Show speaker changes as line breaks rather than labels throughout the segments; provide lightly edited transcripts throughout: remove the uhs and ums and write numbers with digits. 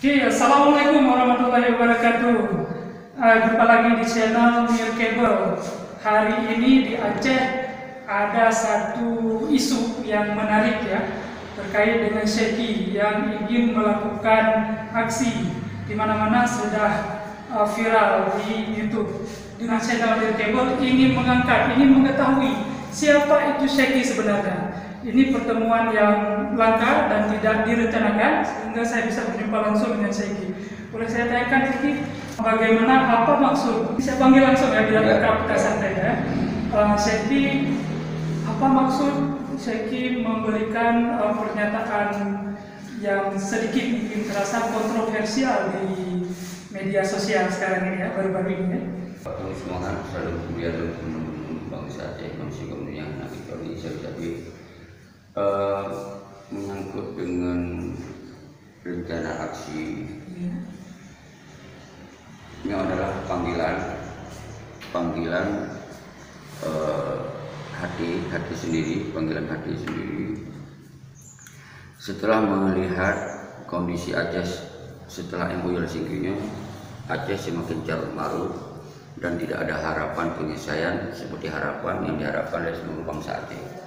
Oke, assalamualaikum warahmatullahi wabarakatuh. Jumpa lagi di channel Mir Cable. Hari ini di Aceh ada satu isu yang menarik ya, terkait dengan Syekhi yang ingin melakukan aksi di mana-mana sudah viral di YouTube. Dengan channel Mir Cable ingin mengetahui siapa itu Syekhi sebenarnya. Ini pertemuan yang langka dan tidak direncanakan sehingga saya bisa berjumpa langsung dengan Syekhi. Boleh saya tanyakan Syekhi, bagaimana, apa maksud? Saya panggil langsung ya biar kita santai ya. Syekhi, apa maksud Syekhi memberikan pernyataan yang sedikit mungkin terasa kontroversial di media sosial sekarang ini ya, baru-baru ini ya?
Semangat selalu kemudian bangsa Aceh manusia kemudian nanti Indonesia tapi menyangkut dengan rencana aksi ini adalah panggilan hati sendiri, panggilan hati sendiri setelah melihat kondisi Aceh setelah MOU Helsinki-nya. Aceh semakin carut marut dan tidak ada harapan penyelesaian seperti harapan yang diharapkan oleh seluruh bangsa Aceh.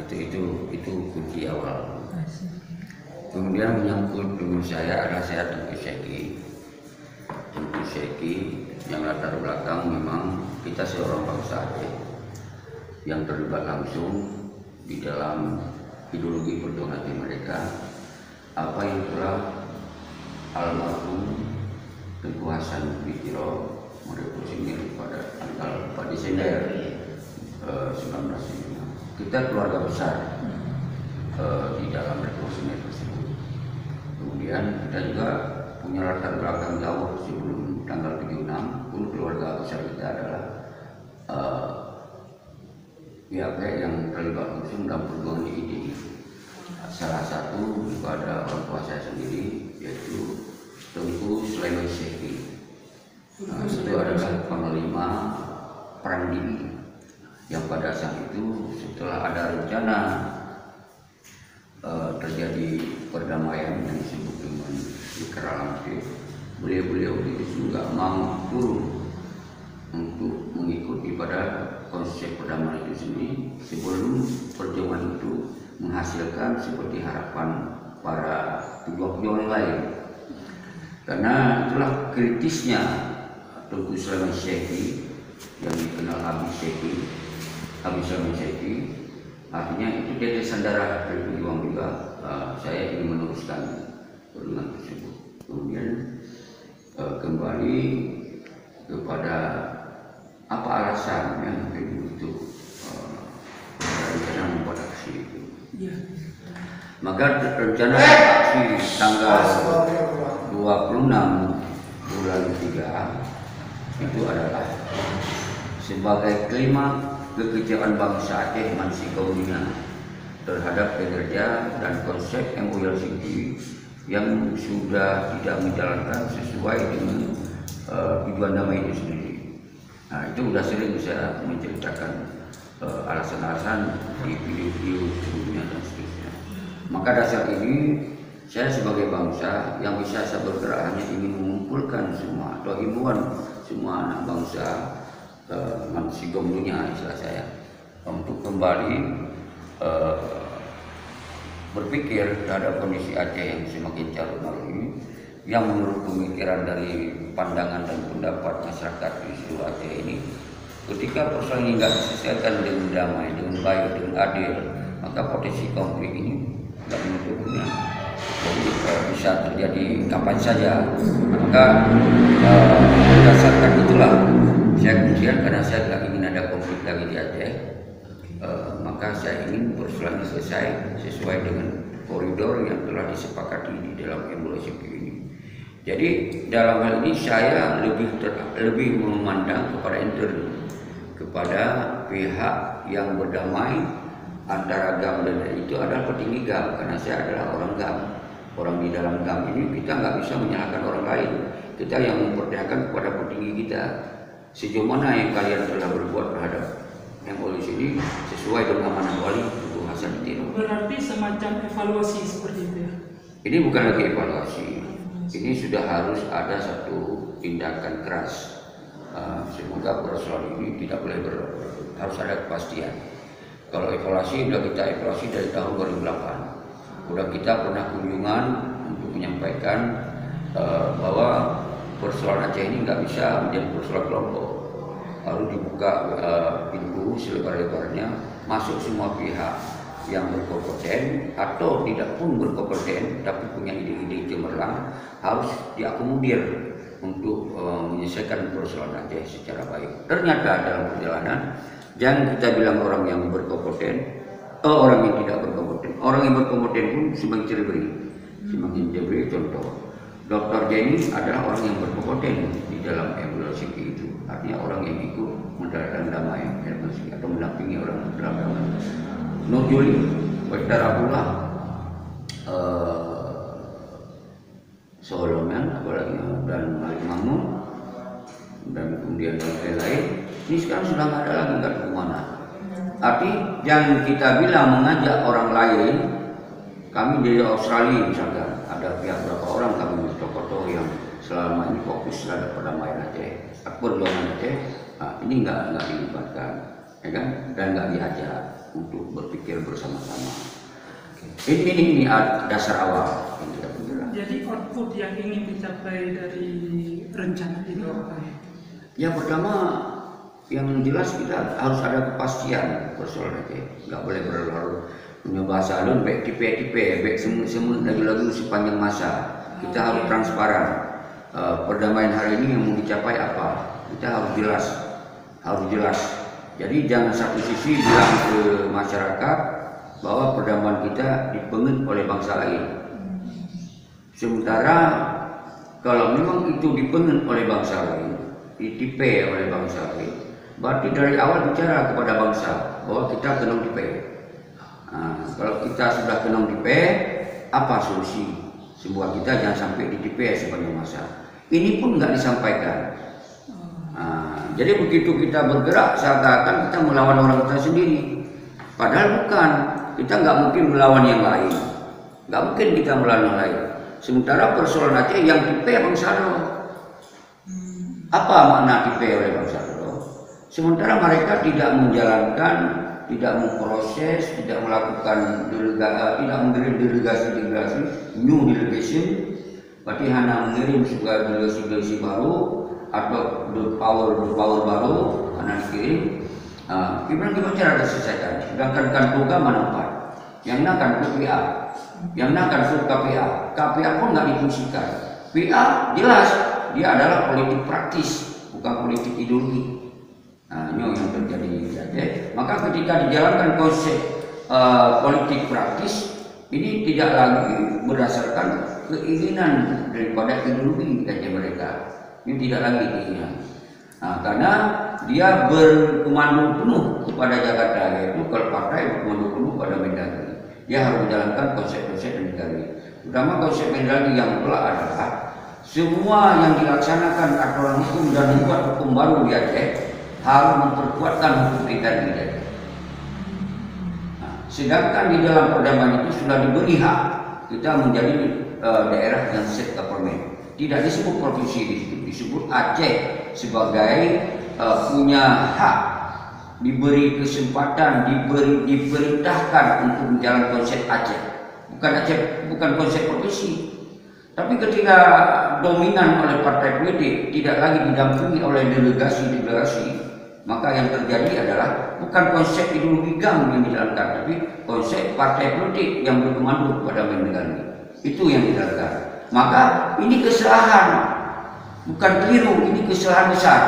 Itu kunci awal. Kemudian menyangkut dengan saya adalah saya tentu Syekhi yang latar belakang memang kita seorang bangsa Aceh yang terlibat langsung di dalam ideologi perjuangan mereka. Apa yang telah almarhum Tengku Hasan Bitiro merepresentasikan pada tanggal 4 Desember 1995. Kita keluarga besar di dalam revolusi tersebut. Kemudian kita juga punya latar belakang jauh sebelum tanggal 76 pun keluarga besar kita adalah pihak yang terlibat langsung dalam perjuangan ini. Salah satu kepada orang tua saya sendiri yaitu Tengku Sulaiman Syekhi. Itu adalah panglima perang dingin yang pada saat itu setelah ada rencana terjadi perdamaian yang disebut dengan Ikrar, beliau itu juga mau turun untuk mengikuti pada konsep perdamaian itu sendiri sebelum perjuangan itu menghasilkan seperti harapan para pejuang-pejuang lain. Karena itulah kritisnya Tengku Sulaiman Syekhi yang dikenal Habib Sulaiman Syekhi, artinya itu tetesan darah dari pejuang juga. Saya ingin meneruskan perjuangan tersebut. Kemudian kembali kepada apa alasannya untuk rencana membuat aksi itu. Maka rencana aksi tanggal 26 bulan 3 itu adalah sebagai kelima kekecewaan bangsa Aceh manusia kaumnya terhadap kinerja dan konsep MOU Helsinki yang sudah tidak menjalankan sesuai dengan tujuan damai itu sendiri. Nah, itu sudah sering saya menceritakan alasan-alasan di video-video sebelumnya dan seterusnya. Maka dasar ini saya sebagai bangsa yang bisa saya bergerak hanya ingin mengumpulkan semua atau himbauan semua anak bangsa manusia dunia istilah saya untuk kembali berpikir terhadap kondisi Aceh yang semakin carut marut ini, yang menurut pemikiran dari pandangan dan pendapat masyarakat di seluruh Aceh ini, ketika persoalan ini tidak diselesaikan dengan damai, dengan baik, dengan adil, maka potensi konflik ini tidak menutupnya. Jadi bisa terjadi kapan saja. Maka berdasarkan itulah saya kemudian, karena saya tidak ingin ada konflik lagi di Aceh, maka saya ingin persoalan selesai sesuai dengan koridor yang telah disepakati di dalam MOU Helsinki ini. Jadi dalam hal ini saya lebih memandang kepada interview, kepada pihak yang berdamai antara GAM dan itu adalah petinggi GAM, karena saya adalah orang GAM. Orang di dalam GAM ini kita nggak bisa menyalahkan orang lain. Kita yang mempertanyakan kepada petinggi kita, sejauh mana yang kalian telah berbuat terhadap MOU ini sesuai dengan amanah wali Tengku Hasan Bitiro.
Berarti semacam evaluasi seperti itu ya?
Ini bukan lagi evaluasi, ini sudah harus ada satu tindakan keras. Semoga persoalan ini tidak boleh harus ada kepastian. Kalau evaluasi sudah kita evaluasi dari tahun 2008, sudah kita pernah kunjungan untuk menyampaikan bahwa persoalan Aceh ini nggak bisa menjadi persoalan kelompok, harus dibuka pintu selebar-lebarnya, masuk semua pihak yang berkompeten atau tidak pun berkompeten tapi punya ide-ide cemerlang harus diakomodir untuk menyelesaikan persoalan Aceh secara baik. Ternyata dalam perjalanan jangan kita bilang orang yang berkompeten atau orang yang tidak berkompeten. Orang yang berkompeten pun semakin diberi contoh. Dr. Jenny adalah orang yang berkompeten di dalam evaluasi itu. Artinya orang yang ikut mendaratkan damai atau mendampingi orang dalam damai. Nur Juli, Ustaz Abdullah, Solomon, apalagi dan Malik Mamun, dan kemudian yang lain. Ini sekarang sudah nggak ada lagi, nggak tahu kemana. Arti jangan kita bilang mengajak orang lain. Kami dari Australia misalkan, ada pihak berapa orang kami tokoh-tokoh yang selama ini fokus terhadap perdamaian Aceh, perjuangan Aceh. Nah, ini nggak dilibatkan, ya kan? Dan nggak diajak untuk berpikir bersama-sama. Ini dasar awal yang kita bergerak.
Jadi output yang ingin dicapai dari rencana ini apa?
Yang pertama, yang jelas kita harus ada kepastian persoalan Aceh. Nggak boleh berlarut punya bahasa alun, baik tipe-tipe, baik semut lagu-lagu sepanjang masa. Kita harus transparan. Perdamaian hari ini yang mau dicapai apa? Kita harus jelas. Jadi jangan satu sisi bilang ke masyarakat bahwa perdamaian kita dipengen oleh bangsa lain. Sementara kalau memang itu dipengen oleh bangsa lain, ditipe oleh bangsa lain, berarti dari awal bicara kepada bangsa bahwa kita kena tipe. Nah, kalau kita sudah kena tipe, apa solusi? Sebuah kita jangan sampai ditipe sepanjang masa. Ini pun nggak disampaikan. Jadi begitu kita bergerak seakan-akan kita melawan orang kita sendiri. Padahal bukan. Kita nggak mungkin melawan yang lain. Nggak mungkin kita melawan yang lain. Sementara persoalan Aceh yang tipe Bang Sado. Apa makna tipe oleh Bang Sado? Sementara mereka tidak menjalankan, tidak memproses, tidak melakukan tidak mengirim delegasi, new delegation. Berarti hanya mengirim sebuah delegasi baru atau the power baru karena dikirim. Gimana cara diselesaikan? Sedangkan kantoga mana 4? Yang nak kantor PA, yang nak kantor KPA pun nggak difungsikan. PA jelas dia adalah politik praktis, bukan politik ideologi. Nah, ini yang terjadi di Aceh. Maka ketika dijalankan konsep politik praktis, ini tidak lagi berdasarkan keinginan daripada ideologi Aceh mereka. Ini tidak lagi keinginan. Nah, karena dia berkomando penuh kepada Jakarta, yaitu kalau partai berkomando penuh pada Mendagri. Dia harus menjalankan konsep-konsep Mendagri. Terutama konsep Mendagri yang pula adalah semua yang dilaksanakan aturan hukum dan membuat hukum baru di Aceh harus memperkuatkan hukum kita di Aceh. Nah, sedangkan di dalam perdamaian itu sudah diberi hak kita menjadi daerah yang self government. Tidak disebut provinsi di situ, disebut Aceh sebagai punya hak, diberi kesempatan, diperintahkan untuk menjalankan konsep Aceh. Bukan konsep provinsi. Tapi ketika dominan oleh partai politik, tidak lagi didampingi oleh delegasi, maka yang terjadi adalah bukan konsep ideologi GAM yang dijalankan, tapi konsep partai politik yang berkomando kepada negara. Itu yang dijalankan. Maka ini kesalahan, bukan keliru, ini kesalahan besar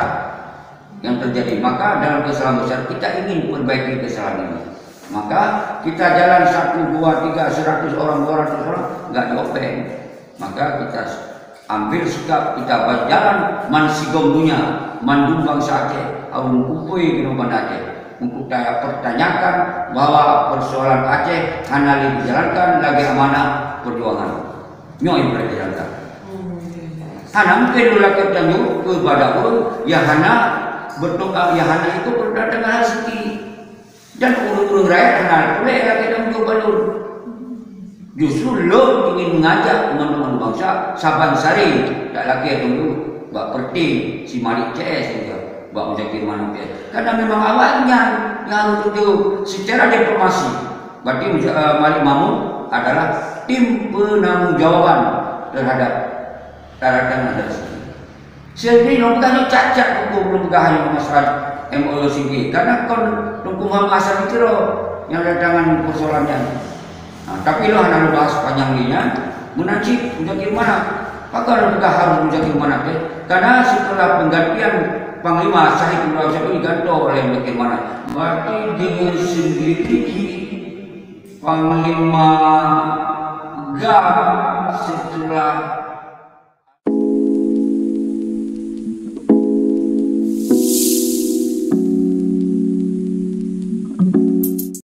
yang terjadi. Maka dalam kesalahan besar kita ingin perbaiki kesalahan ini. Maka kita jalan 1, 2, 3, 100 orang, 200 orang nggak diopen. Maka kita ambil sikap, kita berjalan mansigom dunia, mandung bangsa Aceh, aun kupui kehidupan Aceh. Untuk saya pertanyakan bahwa persoalan Aceh hanya dijalankan lagi amanah perjuangan. Nyoy berjalan. Hana mungkin lelaki tanjung kepada pun ya hana berdoa ya hana itu berdoa dengan rezeki dan urut-urut rakyat hana boleh lagi tanjung balur Justru lo ingin mengajak teman-teman bangsa Sabansari, tak lagi tunggu Mbak Perti, si Malik CS juga, Mbak Muzakir Manapia. Karena memang awalnya yang untuk itu secara diplomasi, berarti Malik Mamun adalah tim penanggung-jawaban terhadap tanda-tanda tersebut. Jadi lo bukan cacat hukum, lo bukan hanya masalah MOCG, karena kon hukum asal itu lo yang datangan persoalannya. Nah, tapi lo hanya bahas panjangnya, menanci Muzakir Manap. Maka lo juga harus Muzakir Manap, karena setelah penggantian Panglima Syahid Abdul Razak diganti oleh Muzakir Manap. Berarti dia sendiri Panglima GAM setelah